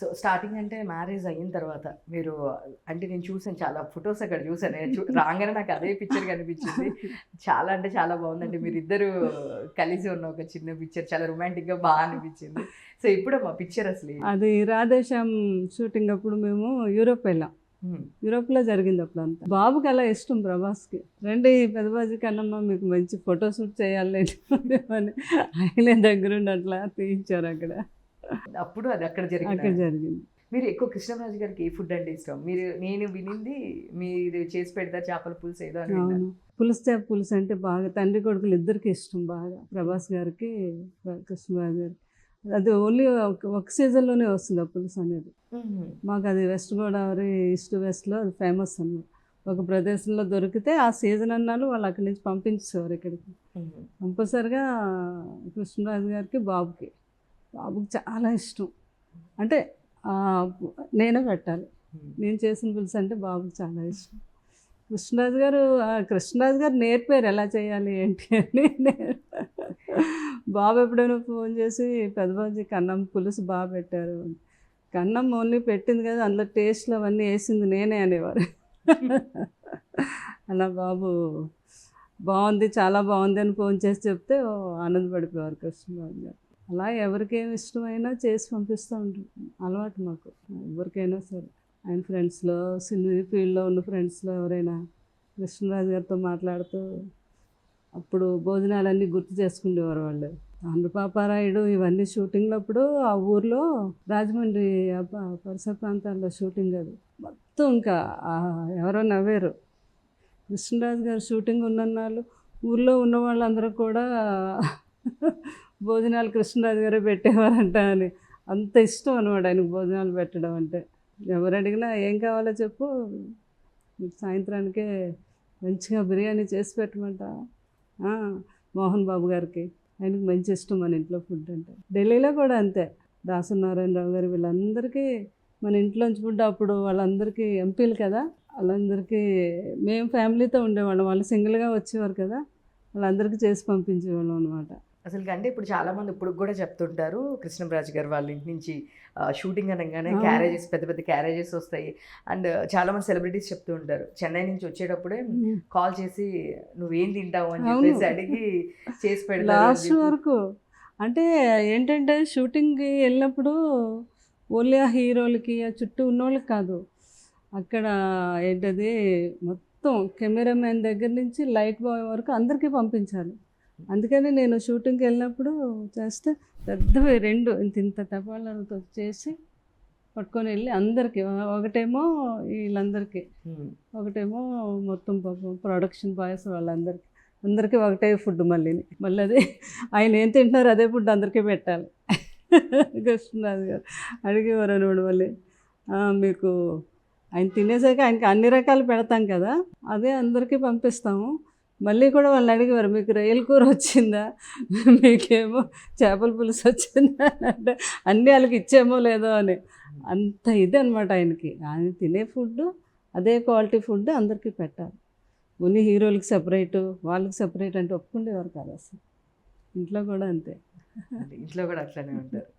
So starting అంటే marriage అయిన తర్వాత మీరు అంటే నేను చూసాను చాలా ఫొటోస్ అక్కడ చూసాను. నేను రాగానే నాకు అదే పిక్చర్ కనిపించింది. చాలా అంటే చాలా బాగుందండి. మీరిద్దరు కలిసి ఉన్న ఒక చిన్న పిక్చర్ చాలా రొమాంటిక్‌గా అనిపించింది. సో ఇప్పుడమ్మా పిక్చర్ అసలు అది రాధేశ్యామ్ షూటింగ్ అప్పుడు మేము యూరోప్ వెళ్ళాం. యూరోప్లో జరిగింది అప్పుడంతా. బాబుకి అలా ఇష్టం ప్రభాస్కి. రండి పెద్దబాజీ కన్నమ్మ మీకు మంచి ఫోటో షూట్ చేయాలి అని ఆయనే దగ్గరుండి అట్లా తీయించారు అక్కడ. అప్పుడు అది అక్కడ అక్కడ జరిగింది. మీరు ఎక్కువ కృష్ణరాజు గారికి ఏ ఫుడ్ అంటే ఇష్టం? నేను వినింది మీరు చేసి పెడతారు చేపల పులుసు ఏదో అని. అవును, పులుసు చేప పులుసు అంటే బాగా తండ్రి కొడుకులు ఇద్దరికి ఇష్టం బాగా. ప్రభాస్ గారికి కృష్ణరాజు గారికి అది ఓన్లీ ఒక సీజన్లోనే వస్తుంది ఆ పులుసు అనేది. మాకు అది వెస్ట్ గోదావరి ఈస్ట్ వెస్ట్లో అది ఫేమస్ అన్నమాట. ఒక ప్రదేశంలో దొరికితే ఆ సీజన్ అన్నాళ్ళు వాళ్ళు అక్కడి నుంచి పంపించేవారు ఇక్కడికి. కంపల్సరిగా కృష్ణరాజు గారికి బాబుకి చాలా ఇష్టం. అంటే నేనే పెట్టాలి. నేను చేసిన పులుసు అంటే బాబుకి చాలా ఇష్టం. కృష్ణరాజు గారు నేర్పారు ఎలా చేయాలి ఏంటి అని. బాబు ఎప్పుడైనా ఫోన్ చేసి పెద్దబాజీ కన్నం పులుసు బాగా పెట్టారు, కన్నం ఓన్లీ పెట్టింది కదా అందులో టేస్ట్లు అవన్నీ వేసింది నేనే అనేవారు. అలా బాబు బాగుంది చాలా బాగుంది అని ఫోన్ చేసి చెప్తే ఆనందపడిపోయారు కృష్ణరాజు గారు. అలా ఎవరికేమి ఇష్టమైనా చేసి పంపిస్తూ ఉంటారు. అలవాటు మాకు ఎవరికైనా సరే. ఆయన ఫ్రెండ్స్లో సినీ ఫీల్డ్లో ఉన్న ఫ్రెండ్స్లో ఎవరైనా కృష్ణరాజు గారితో మాట్లాడుతూ అప్పుడు భోజనాలన్నీ గుర్తు చేసుకునేవారు వాళ్ళు. ఆంధ్రపాపారాయుడు ఇవన్నీ షూటింగ్లో అప్పుడు ఆ ఊర్లో రాజమండ్రి పరిసర ప్రాంతాల్లో షూటింగ్ అది మొత్తం ఇంకా ఎవరో నవ్వారు. కృష్ణరాజు గారు షూటింగ్ ఉన్నన్నాళ్ళు ఊర్లో ఉన్న వాళ్ళందరూ కూడా భోజనాలు కృష్ణరాజు గారే పెట్టేవారంట అని. అంత ఇష్టం అనమాట ఆయనకు భోజనాలు పెట్టడం అంటే. ఎవరు అడిగినా ఏం కావాలో చెప్పు సాయంత్రానికే మంచిగా బిర్యానీ చేసి పెట్టమంట. మోహన్ బాబు గారికి ఆయనకు మంచి ఇష్టం మన ఇంట్లో ఫుడ్ అంటే. ఢిల్లీలో కూడా అంతే. దాసనారాయణరావు గారు వీళ్ళందరికీ మన ఇంట్లోంచి ఫుడ్ అప్పుడు వాళ్ళందరికీ ఎంపీలు కదా, వాళ్ళందరికీ మేము ఫ్యామిలీతో ఉండేవాళ్ళం. వాళ్ళు సింగిల్గా వచ్చేవారు కదా, వాళ్ళందరికీ చేసి పంపించేవాళ్ళం అనమాట. అసలు అంటే ఇప్పుడు చాలామంది ఇప్పుడు కూడా చెప్తుంటారు కృష్ణరాజు గారు వాళ్ళ ఇంటి నుంచి షూటింగ్ అనగానే క్యారేజెస్ పెద్ద పెద్ద క్యారేజెస్ వస్తాయి. అండ్ చాలామంది సెలబ్రిటీస్ చెప్తూ ఉంటారు చెన్నై నుంచి వచ్చేటప్పుడే కాల్ చేసి నువ్వేం తింటావు అని చెప్పేసి అడిగి చేసి పెడతారు లాస్ట్ వరకు. అంటే ఏంటంటే షూటింగ్కి వెళ్ళినప్పుడు ఓన్లీ ఆ హీరోలకి ఆ చుట్టూ ఉన్నోళ్ళకి కాదు, అక్కడ ఏంటది మొత్తం కెమెరామెన్ దగ్గర నుంచి లైట్ బాయ్ వరకు అందరికీ పంపించాలి. అందుకని నేను షూటింగ్కి వెళ్ళినప్పుడు చేస్తే పెద్దవి రెండు ఇంత తపాలతో చేసి పట్టుకొని వెళ్ళి అందరికీ, ఒకటేమో వీళ్ళందరికీ, ఒకటేమో మొత్తం ప్రొడక్షన్ బాయ్స్ అందరికీ ఒకటే ఫుడ్. మళ్ళీ అది ఆయన ఏం తింటున్నారో అదే ఫుడ్ అందరికీ పెట్టాలి. కృష్ణరాజు గారు అడిగేవారు అనమాట. మళ్ళీ మీకు ఆయన తినేసాక ఆయనకి అన్ని రకాలు పెడతాం కదా, అదే అందరికీ పంపిస్తాము. మళ్ళీ కూడా వాళ్ళని అడిగేవారు మీకు రొయ్యల కూర వచ్చిందా, మీకేమో చేపల పులుసు వచ్చిందా అంటే అన్నీ వాళ్ళకి ఇచ్చేమో లేదో అని. అంత ఇది అనమాట ఆయనకి. ఆయన తినే ఫుడ్ అదే క్వాలిటీ ఫుడ్ అందరికీ పెట్టాలి. ఓన్లీ హీరోలకి సపరేటు వాళ్ళకి సపరేట్ అంటే ఒప్పుకుండేవారు కాదు అసలు. ఇంట్లో కూడా అంతే. ఇంట్లో కూడా అట్లనే ఉంటారు.